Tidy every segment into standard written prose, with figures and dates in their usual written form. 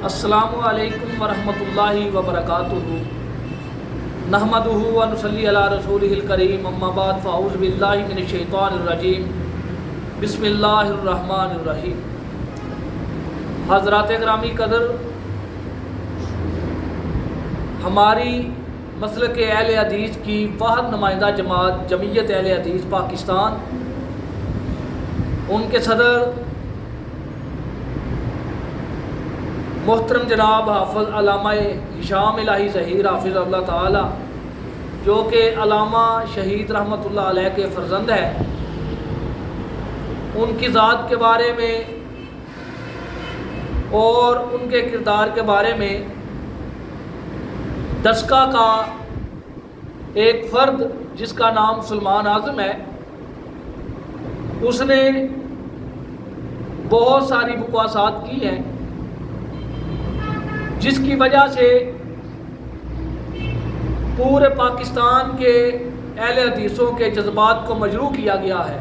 السلام علیکم ورحمۃ اللہ وبرکاتہ۔ نحمدہ و نصلی علی رسولہ الکریم، اما بعد فاعوذ باللہ من الشیطان الرجیم، بسم اللہ الرحمن الرحیم۔ حضرات گرامی قدر، ہماری مسلک اہل حدیث کی واحد نمائندہ جماعت جمعیت اہل حدیث پاکستان، ان کے صدر محترم جناب حافظ علامہ ہشام الہی ظہیر حافظ اللہ تعالی، جو کہ علامہ شہید رحمۃ اللہ علیہ کے فرزند ہیں، ان کی ذات کے بارے میں اور ان کے کردار کے بارے میں دسکا کا ایک فرد جس کا نام سلمان اعظم ہے، اس نے بہت ساری بکواسات کی ہیں، جس کی وجہ سے پورے پاکستان کے اہل حدیثوں کے جذبات کو مجروح کیا گیا ہے،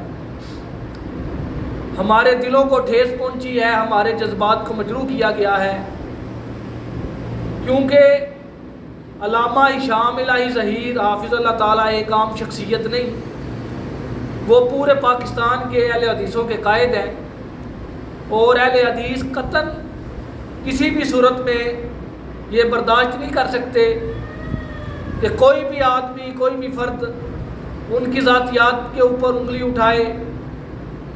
ہمارے دلوں کو ٹھیس پہنچی ہے، ہمارے جذبات کو مجروح کیا گیا ہے، کیونکہ علامہ ہشام الہی ظہیر حافظ اللہ تعالیٰ ایک عام شخصیت نہیں، وہ پورے پاکستان کے اہل حدیثوں کے قائد ہیں، اور اہل حدیث قطعاً کسی بھی صورت میں یہ برداشت نہیں کر سکتے کہ کوئی بھی آدمی، کوئی بھی فرد ان کی ذاتیات کے اوپر انگلی اٹھائے،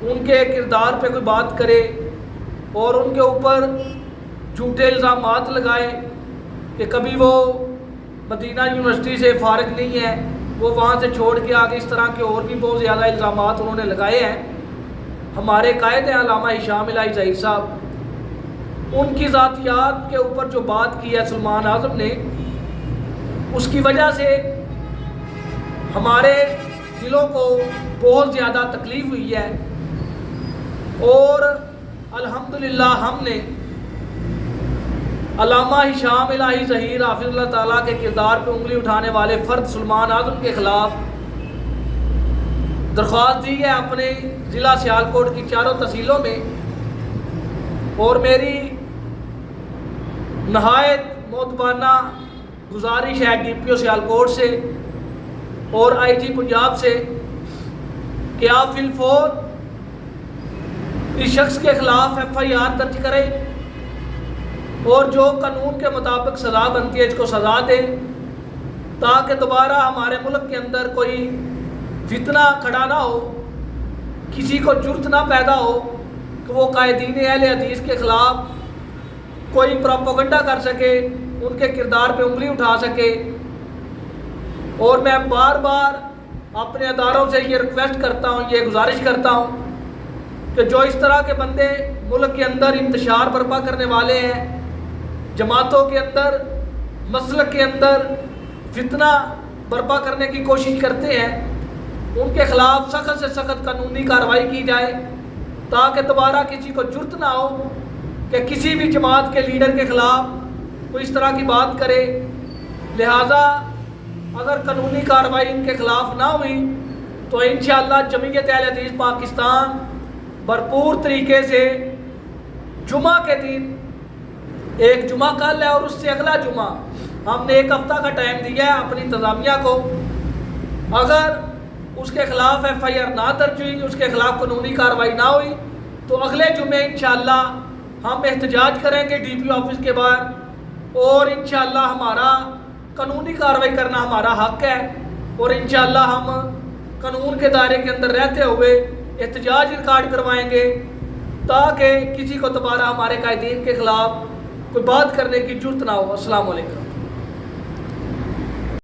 ان کے کردار پہ کوئی بات کرے اور ان کے اوپر جھوٹے الزامات لگائے کہ کبھی وہ مدینہ یونیورسٹی سے فارغ نہیں ہے، وہ وہاں سے چھوڑ کے آگے، اس طرح کے اور بھی بہت زیادہ الزامات انہوں نے لگائے ہیں۔ ہمارے قائد ہیں علامہ ہشام الہی ظہیر صاحب، ان کی ذاتیات کے اوپر جو بات کی ہے سلمان اعظم نے، اس کی وجہ سے ہمارے دلوں کو بہت زیادہ تکلیف ہوئی ہے، اور الحمدللہ ہم نے علامہ ہشام الہی ظہیر حافظ اللہ تعالیٰ کے کردار پہ انگلی اٹھانے والے فرد سلمان اعظم کے خلاف درخواست دی ہے اپنے ضلع سیالکوٹ کی چاروں تحصیلوں میں، اور میری نہایت معتبرانہ گزارش ہے ڈی پی او سیالکوٹ سے اور آئی جی پنجاب سے کہ آپ فی الفور اس شخص کے خلاف ایف آئی آر درج کریں اور جو قانون کے مطابق سزا بنتی ہے اس کو سزا دیں، تاکہ دوبارہ ہمارے ملک کے اندر کوئی فتنہ کھڑا نہ ہو، کسی کو جرت نہ پیدا ہو کہ وہ قائدین اہل حدیث کے خلاف کوئی پروپیگنڈا کر سکے، ان کے کردار پہ انگلی اٹھا سکے۔ اور میں بار بار اپنے اداروں سے یہ ریکویسٹ کرتا ہوں، یہ گزارش کرتا ہوں کہ جو اس طرح کے بندے ملک کے اندر انتشار برپا کرنے والے ہیں، جماعتوں کے اندر، مسلک کے اندر فتنہ برپا کرنے کی کوشش کرتے ہیں، ان کے خلاف سخت سے سخت قانونی کارروائی کی جائے، تاکہ دوبارہ کسی کو جرت نہ ہو کہ کسی بھی جماعت کے لیڈر کے خلاف کوئی اس طرح کی بات کرے۔ لہٰذا اگر قانونی کارروائی ان کے خلاف نہ ہوئی تو انشاءاللہ جمعیت اہل حدیث پاکستان بھرپور طریقے سے جمعہ کے دن، ایک جمعہ کل ہے اور اس سے اگلا جمعہ، ہم نے ایک ہفتہ کا ٹائم دیا ہے اپنی انتظامیہ کو، اگر اس کے خلاف ایف آئی آر نہ درج ہوئی، اس کے خلاف قانونی کارروائی نہ ہوئی، تو اگلے جمعے انشاءاللہ ہم احتجاج کریں گے ڈی پی او آفس کے باہر، اور انشاءاللہ ہمارا قانونی کارروائی کرنا ہمارا حق ہے، اور انشاءاللہ ہم قانون کے دائرے کے اندر رہتے ہوئے احتجاج ریکارڈ کروائیں گے، تاکہ کسی کو دوبارہ ہمارے قائدین کے خلاف کوئی بات کرنے کی جرت نہ ہو۔ السلام علیکم۔